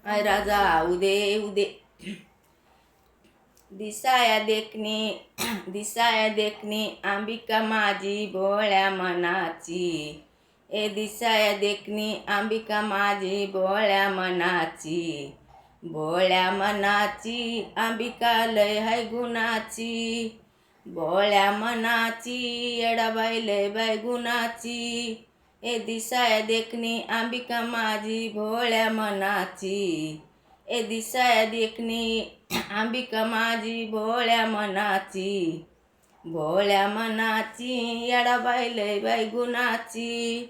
I राजा उदे उदे दिसाया देखणी अंबिका माझी भोळ्या मनाची। ए दिसाया देखणी अंबिका माझी भोळ्या मनाची। भोळ्या मनाची अंबिका लय हाय गुणाची। भोळ्या मनाची येडाबाई लय बाय गुणाची। ए दिसाया देखणी अंबिका माझी भोळ्या मनाची। ए दिसाया देखणी अंबिका माझी भोळ्या मनाची। भोळ्या मनाची येडाबाई लय बाई गुणाची।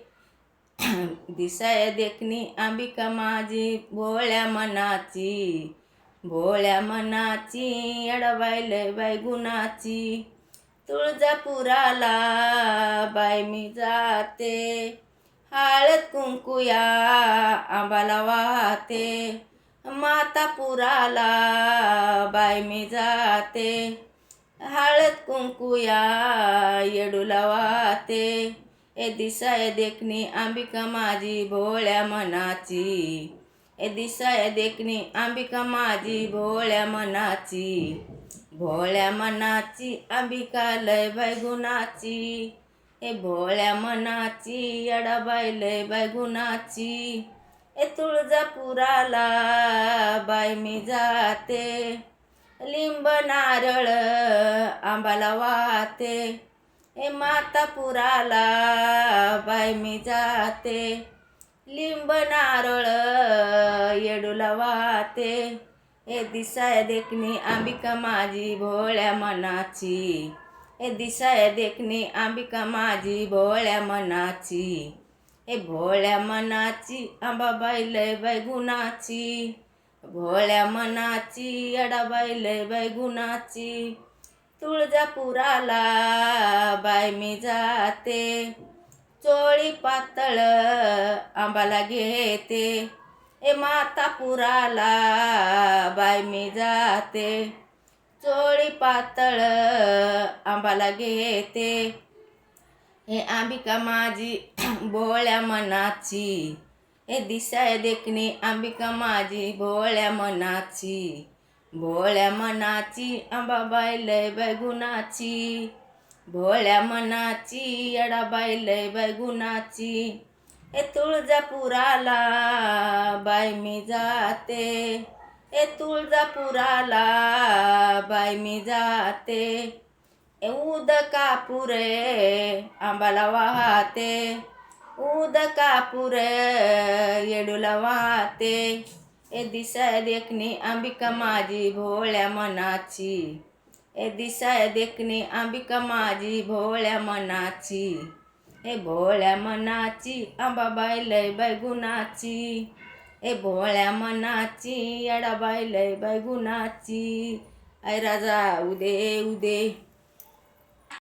दिसाया देखणी अंबिका माझी भोळ्या मनाची। भोळ्या मनाची येडाबाई लय बाई गुणाची। तुळजापुराला बाई मी जाते, हळद कुंकुया आंबाला वाहते। मातापुराला बाई मी जाते, हळद कुंकुया येडूला वाहते। ए दिसाया देखणी अंबिका माझी भोळ्या मनाची। ए दिसाया देखणी अंबिका माझी भोळ्या मनाची। भोळ्या मनाची अंबिका लय बाय गुणाची। ए भोळ्या मनाची येडाबाई लय बाय गुणाची। ए तुळजापुराला बाई मी जाते, लिंब नारळ आंबाला वाहते। ए मातापुराला बाई मी जाते, लिंब नारळ येडूला वाहते। ए दिसाया देखणी अंबिका माझी भोळ्या मनाची। ए दिसाया देखणी अंबिका माझी भोळ्या मनाची। ए भोळ्या मनाची अंबाबाई लय बाय गुणाची। भोळ्या मनाची येडाबाई लय बाय गुणाची। तुळजापुराला बाई मी जाते, चोळी पातळ आंबाला घेते। ए मातापुराला बाई मी जाते, चोळी पातळ आंबाला घेते। हे अंबिका माझी भोळ्या मनाची। ए दिसाया देखणी अंबिका माझी भोळ्या मनाची। भोळ्या मनाची अंबाबाई लय बाय गुणाची। भोळ्या मनाची येडाबाई लय बाय गुणाची। ए तुळजापुराला बाई मी जाते, ए तुळजापुराला बाई मी जाते। ए उदकापुरे आंबाला वाहते, उदकापुरे येडूला वाहते। ए दिसाया देखणी अंबिका माझी भोळ्या मनाची। ए दिसाया देखणी अंबिका माझी भोळ्या मनाची। ए भोळ्या मनाची अंबाबाई लय बाय गुणाची। ए भोळ्या मनाची येडाबाई लय बाय गुणाची। आय राजा उदे उदे